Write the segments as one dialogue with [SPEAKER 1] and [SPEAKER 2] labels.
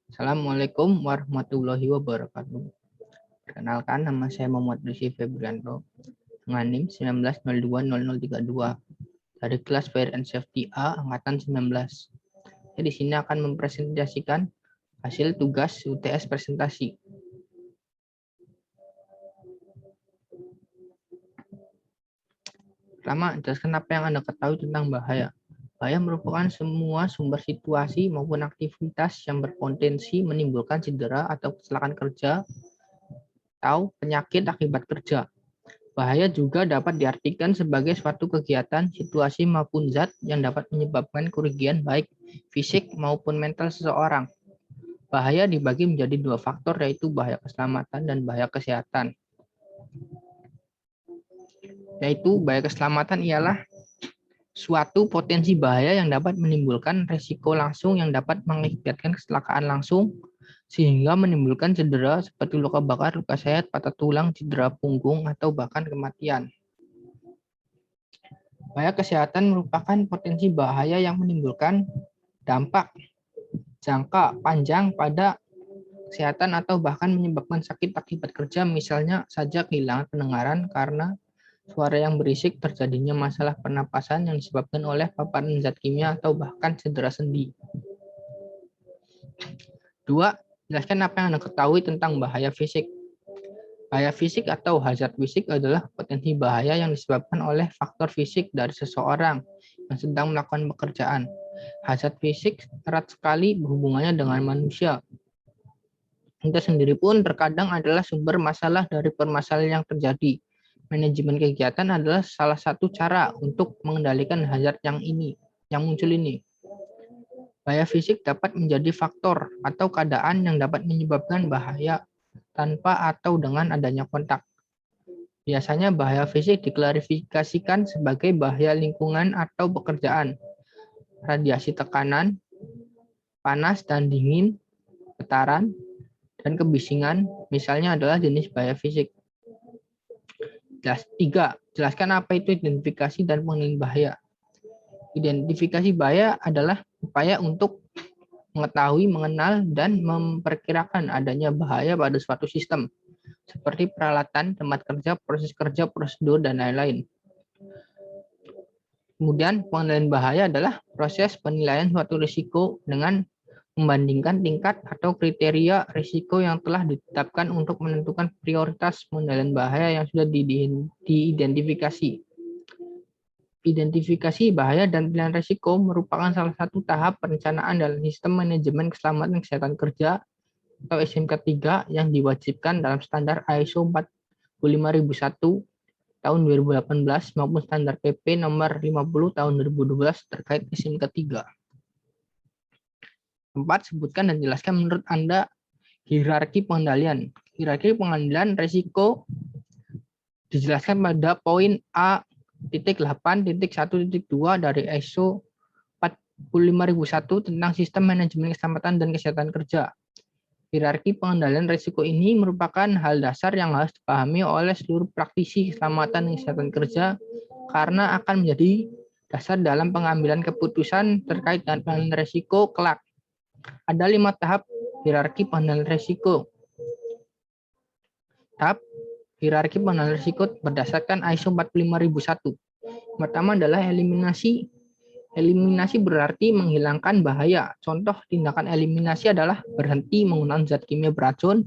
[SPEAKER 1] Assalamualaikum warahmatullahi wabarakatuh. Perkenalkan, nama saya Muhammad Rizky Febrianto dengan NIM 19020032 dari kelas Fire and Safety A angkatan 19. Saya di sini akan mempresentasikan hasil tugas UTS presentasi. Pertama, jelaskan apa yang Anda ketahui tentang bahaya. Bahaya merupakan semua sumber situasi maupun aktivitas yang berpotensi menimbulkan cedera atau kecelakaan kerja atau penyakit akibat kerja. Bahaya juga dapat diartikan sebagai suatu kegiatan, situasi maupun zat yang dapat menyebabkan kerugian baik fisik maupun mental seseorang. Bahaya dibagi menjadi dua faktor, yaitu bahaya keselamatan dan bahaya kesehatan. Yaitu bahaya keselamatan ialah suatu potensi bahaya yang dapat menimbulkan resiko langsung yang dapat mengakibatkan kecelakaan langsung sehingga menimbulkan cedera seperti luka bakar, luka sayat, patah tulang, cedera punggung, atau bahkan kematian. Bahaya kesehatan merupakan potensi bahaya yang menimbulkan dampak jangka panjang pada kesehatan atau bahkan menyebabkan sakit akibat kerja, misalnya saja kehilangan pendengaran karena suara yang berisik, terjadinya masalah pernapasan yang disebabkan oleh paparan zat kimia atau bahkan cedera sendi. 2. Jelaskan apa yang Anda ketahui tentang bahaya fisik. Bahaya fisik atau hazard fisik adalah potensi bahaya yang disebabkan oleh faktor fisik dari seseorang yang sedang melakukan pekerjaan. Hazard fisik erat sekali berhubungannya dengan manusia. Kita sendiri pun terkadang adalah sumber masalah dari permasalahan yang terjadi. Manajemen kegiatan adalah salah satu cara untuk mengendalikan hazard yang muncul ini. Bahaya fisik dapat menjadi faktor atau keadaan yang dapat menyebabkan bahaya tanpa atau dengan adanya kontak. Biasanya bahaya fisik diklarifikasikan sebagai bahaya lingkungan atau pekerjaan, radiasi tekanan, panas dan dingin, getaran, dan kebisingan misalnya adalah jenis bahaya fisik. 3. Jelaskan apa itu identifikasi dan pengenalan bahaya. Identifikasi bahaya adalah upaya untuk mengetahui, mengenal, dan memperkirakan adanya bahaya pada suatu sistem, seperti peralatan, tempat kerja, proses kerja, prosedur, dan lain-lain. Kemudian pengenalan bahaya adalah proses penilaian suatu risiko dengan membandingkan tingkat atau kriteria risiko yang telah ditetapkan untuk menentukan prioritas pengendalian bahaya yang sudah diidentifikasi. Identifikasi bahaya dan penilaian risiko merupakan salah satu tahap perencanaan dalam sistem manajemen keselamatan kesehatan kerja atau SMK 3 yang diwajibkan dalam standar ISO 45001 tahun 2018 maupun standar PP nomor 50 tahun 2012 terkait SMK 3. 4. Sebutkan dan jelaskan menurut Anda hierarki pengendalian. Hierarki pengendalian risiko dijelaskan pada poin A.8.1.2 dari ISO 45001 tentang sistem manajemen keselamatan dan kesehatan kerja. Hierarki pengendalian risiko ini merupakan hal dasar yang harus dipahami oleh seluruh praktisi keselamatan dan kesehatan kerja karena akan menjadi dasar dalam pengambilan keputusan terkait dengan pengendalian risiko kelak. Ada 5 tahap hierarki pengendalian risiko. Tahap hierarki pengendalian risiko berdasarkan ISO 45001. Pertama adalah eliminasi. Eliminasi berarti menghilangkan bahaya. Contoh tindakan eliminasi adalah berhenti menggunakan zat kimia beracun,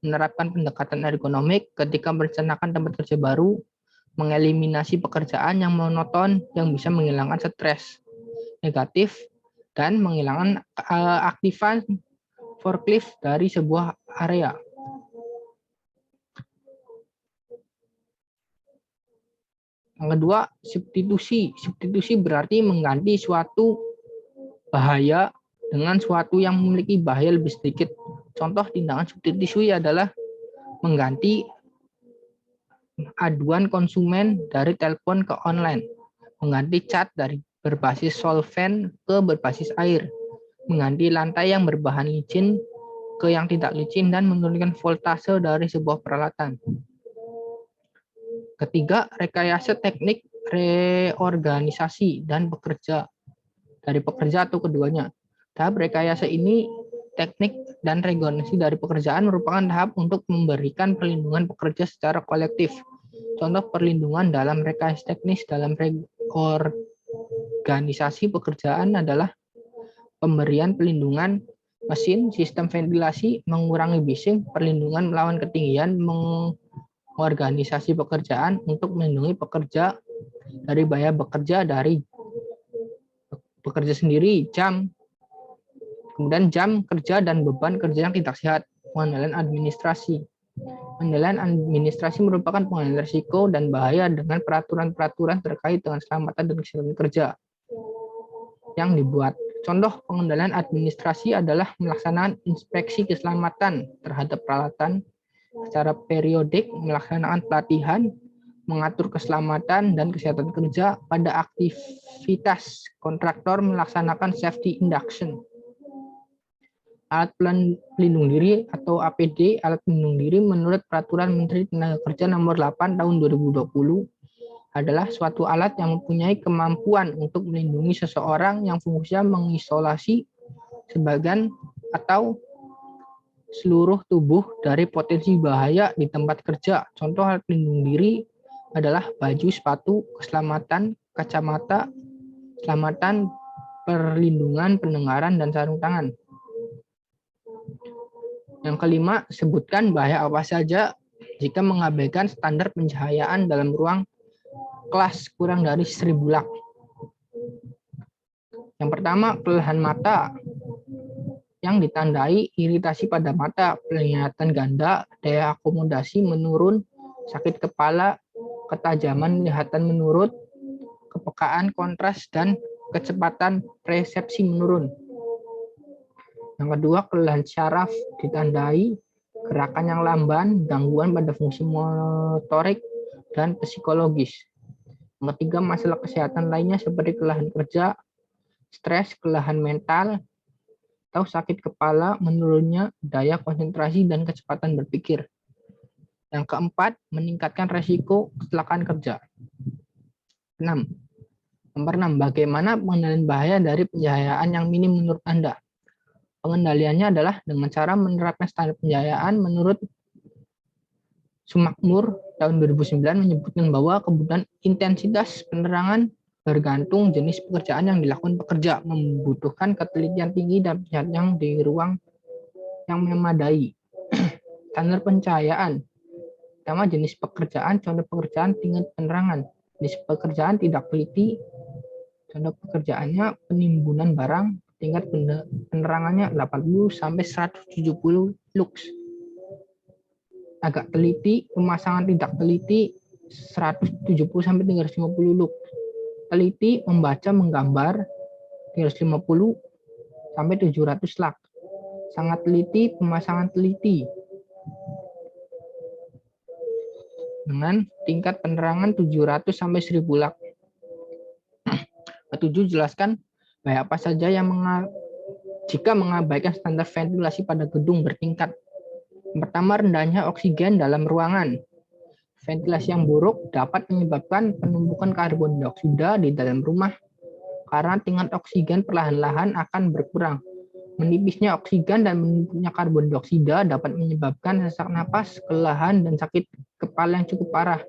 [SPEAKER 1] menerapkan pendekatan ergonomik ketika merencanakan tempat kerja baru, mengeliminasi pekerjaan yang monoton yang bisa menghilangkan stres negatif, dan menghilangkan aktifan forklift dari sebuah area. Yang kedua, substitusi. Substitusi berarti mengganti suatu bahaya dengan suatu yang memiliki bahaya lebih sedikit. Contoh tindakan substitusi adalah mengganti aduan konsumen dari telepon ke online, mengganti cat dari berbasis solvent ke berbasis air, mengganti lantai yang berbahan licin ke yang tidak licin, dan menurunkan voltase dari sebuah peralatan. Ketiga, rekayasa teknik reorganisasi dan dari pekerja atau keduanya. Tahap rekayasa ini teknik, dan regulasi dari pekerjaan merupakan tahap untuk memberikan perlindungan pekerja secara kolektif. Contoh perlindungan dalam rekayasa teknis dalam organisasi pekerjaan adalah pemberian pelindungan mesin, sistem ventilasi, mengurangi bising, perlindungan melawan ketinggian, mengorganisasi pekerjaan untuk melindungi pekerja dari bahaya bekerja dari bekerja sendiri, kemudian jam kerja dan beban kerja yang tidak sehat. Pengendalian administrasi. Pengendalian administrasi merupakan pengendalian risiko dan bahaya dengan peraturan-peraturan terkait dengan keselamatan dan kesehatan kerja yang dibuat. Contoh pengendalian administrasi adalah melaksanakan inspeksi keselamatan terhadap peralatan secara periodik, melaksanakan pelatihan, mengatur keselamatan dan kesehatan kerja pada aktivitas kontraktor, melaksanakan safety induction. Alat pelindung diri atau APD, alat pelindung diri menurut Peraturan Menteri Tenaga Kerja Nomor 8 Tahun 2020 adalah suatu alat yang mempunyai kemampuan untuk melindungi seseorang yang fungsinya mengisolasi sebagian atau seluruh tubuh dari potensi bahaya di tempat kerja. Contoh alat pelindung diri adalah baju, sepatu, keselamatan, kacamata, keselamatan, perlindungan pendengaran, dan sarung tangan. Yang kelima, sebutkan bahaya apa saja jika mengabaikan standar pencahayaan dalam ruang kelas kurang dari 1000 lux. Yang pertama, kelelahan mata yang ditandai iritasi pada mata, penglihatan ganda, daya akomodasi menurun, sakit kepala, ketajaman penglihatan menurun, kepekaan kontras, dan kecepatan persepsi menurun. Yang kedua, kelelahan syaraf ditandai gerakan yang lamban, gangguan pada fungsi motorik, dan psikologis. Yang ketiga, masalah kesehatan lainnya seperti kelelahan kerja, stres, kelelahan mental, atau sakit kepala, menurunnya daya konsentrasi dan kecepatan berpikir. Yang keempat, meningkatkan resiko kecelakaan kerja. 6. Nomor 6, bagaimana pengendalian bahaya dari pencahayaan yang minim menurut Anda? Pengendaliannya adalah dengan cara menerapkan standar pencahayaan menurut Sumakmur tahun 2009 menyebutkan bahwa kebutuhan intensitas penerangan bergantung jenis pekerjaan yang dilakukan pekerja, membutuhkan ketelitian tinggi dan pencahayaan yang di ruang yang memadai. Standar pencahayaan. Pertama, jenis pekerjaan, contoh pekerjaan tingkat penerangan. Jenis pekerjaan tidak teliti, contoh pekerjaannya penimbunan barang, tingkat penerangannya 80 sampai 170 lux. Agak teliti, pemasangan tidak teliti 170 sampai 350 lux. Teliti, membaca, menggambar 350 sampai 700 lux. Sangat teliti, pemasangan teliti dengan tingkat penerangan 700 sampai 1000 lux. Ketujuh, jelaskan bahaya apa saja yang jika mengabaikan standar ventilasi pada gedung bertingkat. Yang pertama, rendahnya oksigen dalam ruangan. Ventilasi yang buruk dapat menyebabkan penumpukan karbon dioksida di dalam rumah karena tingkat oksigen perlahan-lahan akan berkurang. Menipisnya oksigen dan menumpuknya karbon dioksida dapat menyebabkan sesak napas, kelelahan, dan sakit kepala yang cukup parah.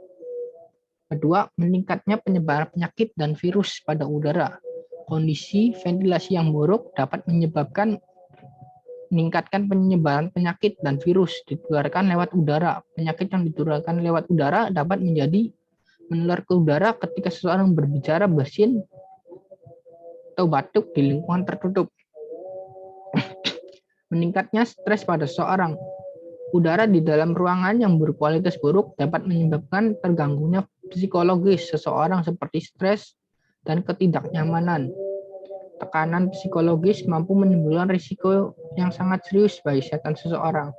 [SPEAKER 1] Kedua, meningkatnya penyebaran penyakit dan virus pada udara. Kondisi ventilasi yang buruk dapat meningkatkan penyebaran penyakit dan virus ditularkan lewat udara. Penyakit yang ditularkan lewat udara dapat menular ke udara ketika seseorang berbicara, bersin, atau batuk di lingkungan tertutup. Meningkatnya stres pada seseorang. Udara di dalam ruangan yang berkualitas buruk dapat menyebabkan terganggunya psikologis seseorang seperti stres dan ketidaknyamanan. Tekanan psikologis mampu menimbulkan risiko yang sangat serius bagi kesehatan seseorang.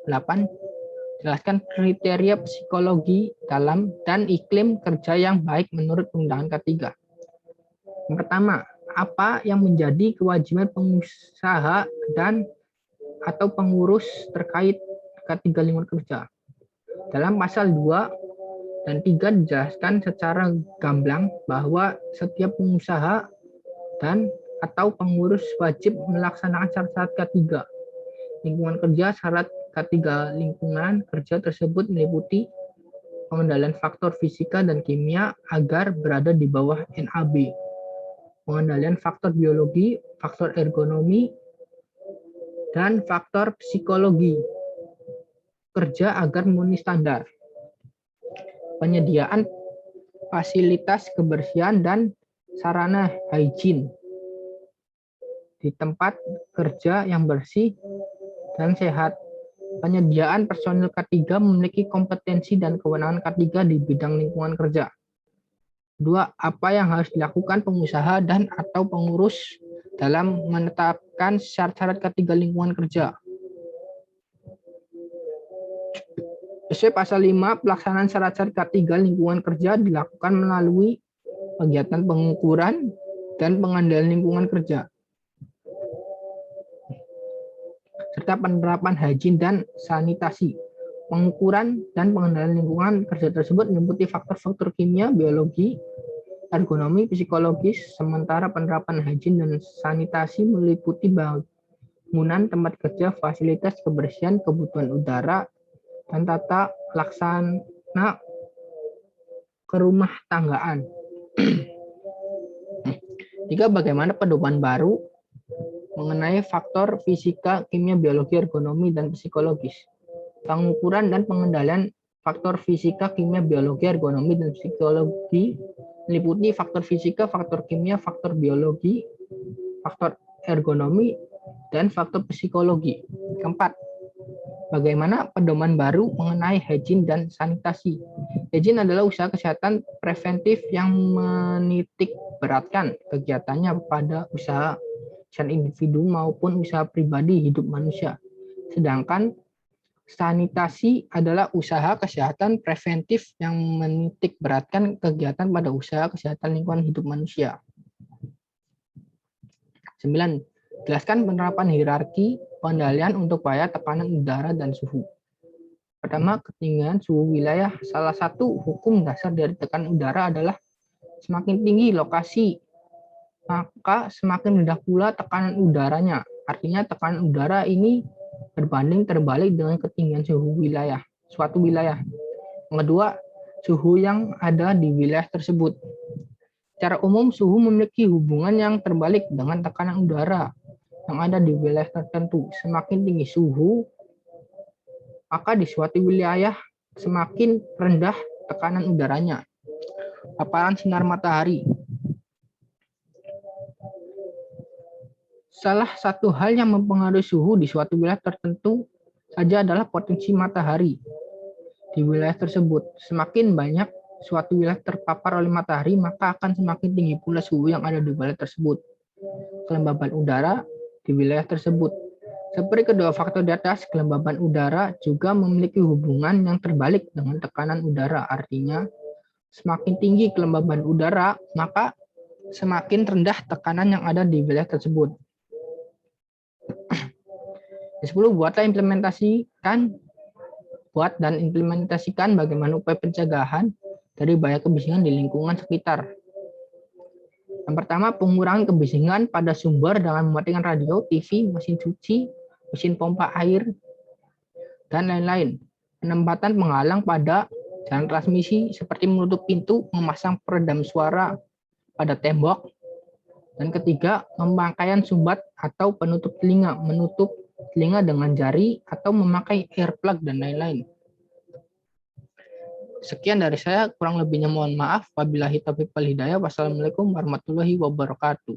[SPEAKER 1] 8. Jelaskan kriteria psikologi dalam dan iklim kerja yang baik menurut undangan ketiga. Yang pertama, apa yang menjadi kewajiban pengusaha dan atau pengurus terkait ketiga lingkungan kerja? Dalam pasal 2 dan 3 dijelaskan secara gamblang bahwa setiap pengusaha dan atau pengurus wajib melaksanakan syarat-syarat K3 lingkungan kerja. Syarat K3 lingkungan kerja tersebut meliputi pengendalian faktor fisika dan kimia agar berada di bawah NAB, pengendalian faktor biologi, faktor ergonomi, dan faktor psikologi kerja agar memenuhi standar, penyediaan fasilitas kebersihan dan sarana hygiene di tempat kerja yang bersih dan sehat. Penyediaan personil K3 memiliki kompetensi dan kewenangan K3 di bidang lingkungan kerja. 2. Apa yang harus dilakukan pengusaha dan atau pengurus dalam menetapkan syarat-syarat K3 lingkungan kerja. Sesuai pasal 5, pelaksanaan syarat-syarat K3 lingkungan kerja dilakukan melalui kegiatan pengukuran dan pengendalian lingkungan kerja, serta penerapan hygiene dan sanitasi. Pengukuran dan pengendalian lingkungan kerja tersebut meliputi faktor-faktor kimia, biologi, ergonomi, psikologis, sementara penerapan hygiene dan sanitasi meliputi bangunan tempat kerja, fasilitas kebersihan, kebutuhan udara, dan tata laksana kerumah tanggaan. 3. Bagaimana pedoman baru mengenai faktor fisika, kimia, biologi, ergonomi, dan psikologis. Pengukuran dan pengendalian faktor fisika, kimia, biologi, ergonomi, dan psikologi meliputi faktor fisika, faktor kimia, faktor biologi, faktor ergonomi, dan faktor psikologi. 4. Bagaimana pedoman baru mengenai hygiene dan sanitasi. Hygiene adalah usaha kesehatan preventif yang menitik beratkan kegiatannya pada usaha individu maupun usaha pribadi hidup manusia. Sedangkan sanitasi adalah usaha kesehatan preventif yang menitik beratkan kegiatan pada usaha kesehatan lingkungan hidup manusia. 9. Jelaskan penerapan hierarki pengendalian untuk bahaya tekanan udara dan suhu. Pertama, ketinggian suhu wilayah. Salah satu hukum dasar dari tekanan udara adalah semakin tinggi lokasi, maka semakin rendah pula tekanan udaranya. Artinya tekanan udara ini berbanding terbalik dengan ketinggian suhu wilayah, suatu wilayah. Yang kedua, suhu yang ada di wilayah tersebut. Secara umum, suhu memiliki hubungan yang terbalik dengan tekanan udara yang ada di wilayah tertentu. Semakin tinggi suhu, maka di suatu wilayah semakin rendah tekanan udaranya. Paparan sinar matahari. Salah satu hal yang mempengaruhi suhu di suatu wilayah tertentu saja adalah potensi matahari di wilayah tersebut. Semakin banyak suatu wilayah terpapar oleh matahari, maka akan semakin tinggi pula suhu yang ada di wilayah tersebut. Kelembaban udara di wilayah tersebut. Seperti kedua faktor di atas, kelembaban udara juga memiliki hubungan yang terbalik dengan tekanan udara. Artinya, semakin tinggi kelembaban udara, maka semakin rendah tekanan yang ada di wilayah tersebut. 10. Buat dan implementasikan bagaimana upaya pencegahan dari bahaya kebisingan di lingkungan sekitar. Yang pertama, pengurangan kebisingan pada sumber dengan mematikan radio, TV, mesin cuci, mesin pompa air, dan lain-lain. Penempatan penghalang pada jalan transmisi seperti menutup pintu, memasang peredam suara pada tembok. Dan ketiga, pemakaian sumbat atau penutup telinga, menutup telinga dengan jari atau memakai earplug dan lain-lain. Sekian dari saya, kurang lebihnya mohon maaf. Wabillahi taufiq wal hidayah. Wassalamualaikum warahmatullahi wabarakatuh.